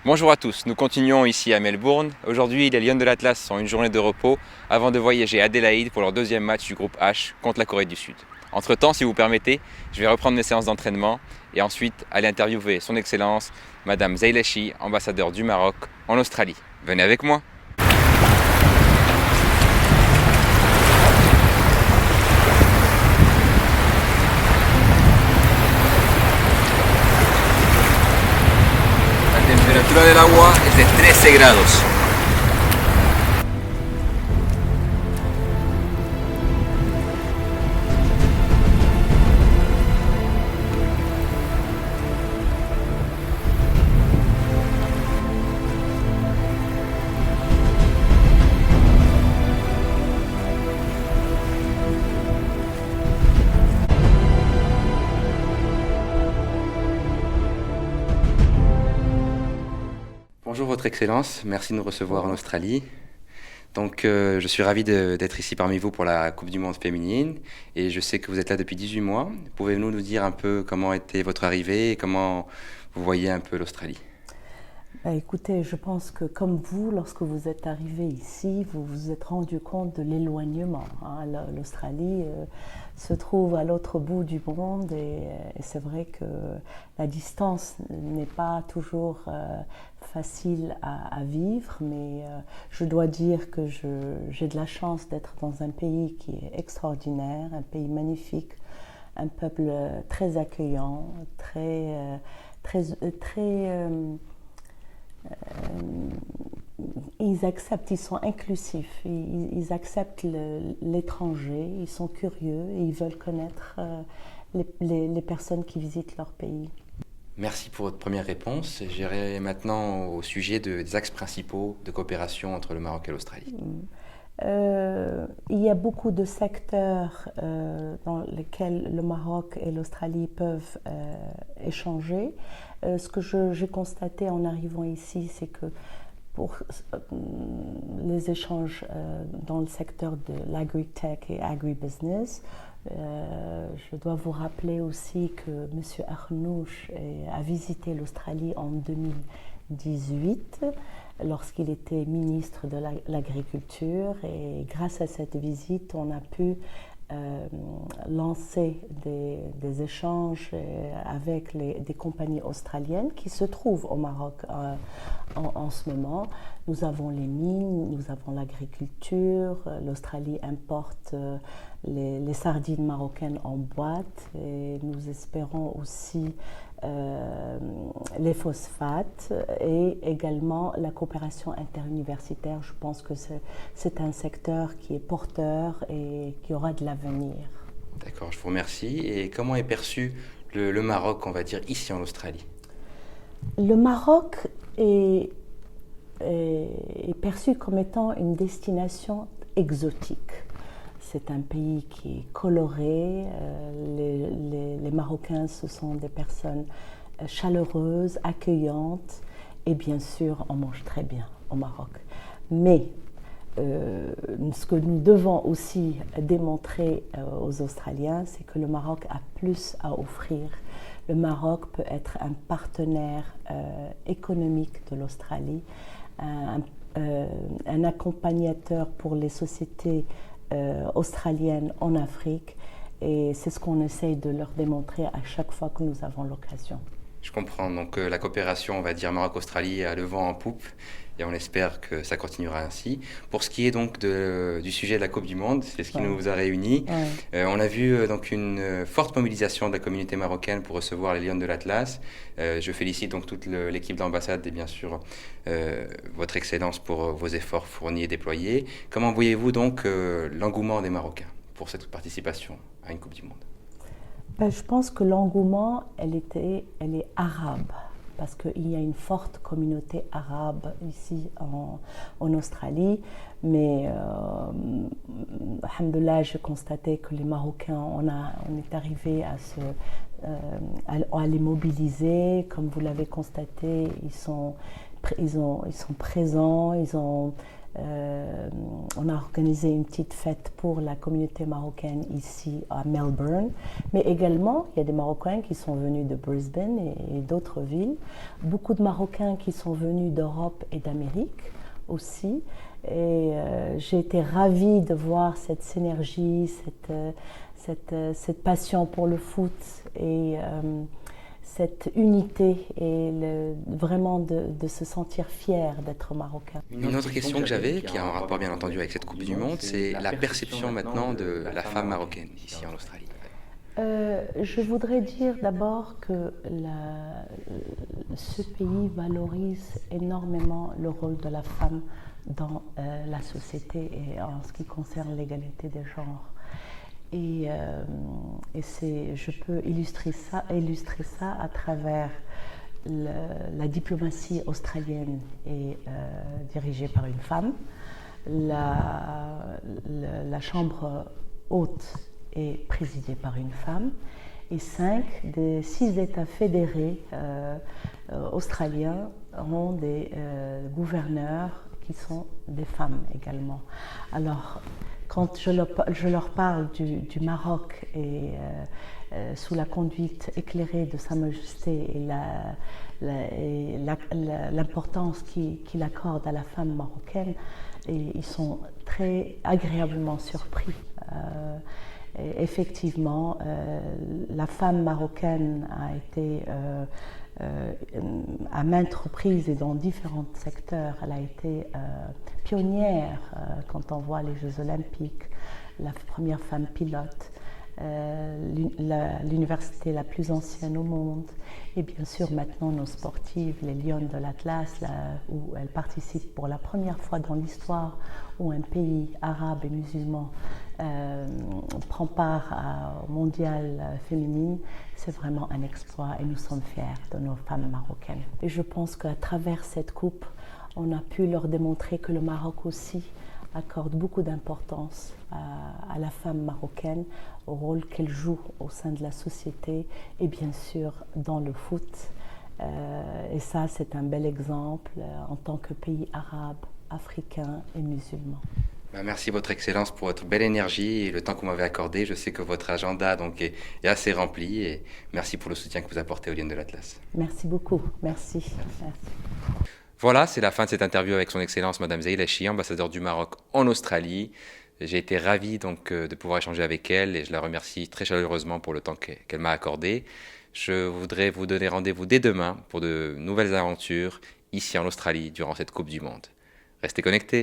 Bonjour à tous, nous continuons ici à Melbourne. Aujourd'hui, les Lions de l'Atlas ont une journée de repos avant de voyager à Adélaïde pour leur deuxième match du groupe H contre la Corée du Sud. Entre temps, si vous permettez, je vais reprendre mes séances d'entraînement et ensuite aller interviewer son Excellence, Madame Zeilachi, ambassadeur du Maroc en Australie. Venez avec moi. La temperatura del agua es de 13 grados. Bonjour Votre Excellence, merci de nous recevoir en Australie. Donc je suis ravi d'être ici parmi vous pour la Coupe du Monde féminine et je sais que vous êtes là depuis 18 mois. Pouvez-vous nous dire un peu comment était votre arrivée et comment vous voyez un peu l'Australie? Écoutez, je pense que comme vous, lorsque vous êtes arrivé ici, vous vous êtes rendu compte de l'éloignement. L'Australie se trouve à l'autre bout du monde et c'est vrai que la distance n'est pas toujours facile à vivre, mais je dois dire que j'ai de la chance d'être dans un pays qui est extraordinaire, un pays magnifique, un peuple très accueillant, ils acceptent, ils sont inclusifs, ils acceptent l'étranger, ils sont curieux et ils veulent connaître les personnes qui visitent leur pays. Merci pour votre première réponse. J'irai maintenant au sujet des axes principaux de coopération entre le Maroc et l'Australie. Il y a beaucoup de secteurs dans lesquels le Maroc et l'Australie peuvent échanger. Ce que j'ai constaté en arrivant ici, c'est que pour les échanges dans le secteur de l'agri-tech et agribusiness, je dois vous rappeler aussi que M. Arnouch a visité l'Australie en 2018 lorsqu'il était ministre de l'Agriculture et grâce à cette visite, on a pu lancer des échanges avec des compagnies australiennes qui se trouvent au Maroc en ce moment. Nous avons les mines, nous avons l'agriculture, l'Australie importe les sardines marocaines en boîte et nous espérons aussi les phosphates et également la coopération interuniversitaire. Je pense que c'est un secteur qui est porteur et qui aura de l'avenir. D'accord, je vous remercie. Et comment est perçu le Maroc, on va dire, ici en Australie? Le Maroc est perçu comme étant une destination exotique. C'est un pays qui est coloré. Les Marocains, ce sont des personnes chaleureuses, accueillantes et bien sûr, on mange très bien au Maroc. Mais ce que nous devons aussi démontrer aux Australiens, c'est que le Maroc a plus à offrir. Le Maroc peut être un partenaire économique de l'Australie, un accompagnateur pour les sociétés australiennes en Afrique et c'est ce qu'on essaye de leur démontrer à chaque fois que nous avons l'occasion. Je comprends. Donc la coopération, on va dire Maroc-Australie, a le vent en poupe et on espère que ça continuera ainsi. Pour ce qui est donc du sujet de la Coupe du Monde, c'est ce qui nous a réunis. On a vu donc une forte mobilisation de la communauté marocaine pour recevoir les Lions de l'Atlas. Je félicite donc toute l'équipe d'ambassade et bien sûr Votre Excellence pour vos efforts fournis et déployés. Comment voyez-vous donc l'engouement des Marocains pour cette participation à une Coupe du Monde? Je pense que l'engouement, elle est arabe, parce qu'il y a une forte communauté arabe ici en Australie. Mais, alhamdoulilah, j'ai constaté que les Marocains, on est arrivé à à les mobiliser. Comme vous l'avez constaté, ils sont présents, on a organisé une petite fête pour la communauté marocaine ici à Melbourne, mais également il y a des Marocains qui sont venus de Brisbane et d'autres villes, beaucoup de Marocains qui sont venus d'Europe et d'Amérique aussi, et j'ai été ravie de voir cette synergie, cette passion pour le foot et cette unité et vraiment de se sentir fier d'être marocain. Une autre question que j'avais, qui a un rapport bien entendu avec cette Coupe du Monde, c'est la perception maintenant de la femme marocaine ici en Australie. Je voudrais dire d'abord que ce pays valorise énormément le rôle de la femme dans la société et en ce qui concerne l'égalité des genres. Et je peux illustrer ça à travers la diplomatie australienne est dirigée par une femme, la chambre haute est présidée par une femme, et 5 des 6 États fédérés australiens ont des gouverneurs qui sont des femmes également. Alors, quand je leur parle du Maroc et sous la conduite éclairée de Sa Majesté et l'importance qu'il accorde à la femme marocaine, et ils sont très agréablement surpris. Effectivement, la femme marocaine a été à maintes reprises et dans différents secteurs, elle a été pionnière quand on voit les Jeux Olympiques, la première femme pilote, l'université la plus ancienne au monde, et bien sûr maintenant nos sportives, les Lionnes de l'Atlas, où elles participent pour la première fois dans l'histoire où un pays arabe et musulman prend part au mondial féminin. C'est vraiment un exploit et nous sommes fiers de nos femmes marocaines. Et je pense qu'à travers cette coupe, on a pu leur démontrer que le Maroc aussi accorde beaucoup d'importance à la femme marocaine, au rôle qu'elle joue au sein de la société et bien sûr dans le foot. Et ça, c'est un bel exemple en tant que pays arabe, africain et musulman. Merci Votre Excellence pour votre belle énergie et le temps que vous m'avez accordé. Je sais que votre agenda est assez rempli et merci pour le soutien que vous apportez aux Lionnes de l'Atlas. Merci beaucoup. Merci. Voilà, c'est la fin de cette interview avec Son Excellence Madame Zahila Chie, ambassadeur du Maroc en Australie. J'ai été ravi de pouvoir échanger avec elle et je la remercie très chaleureusement pour le temps qu'elle m'a accordé. Je voudrais vous donner rendez-vous dès demain pour de nouvelles aventures ici en Australie durant cette Coupe du Monde. Restez connectés.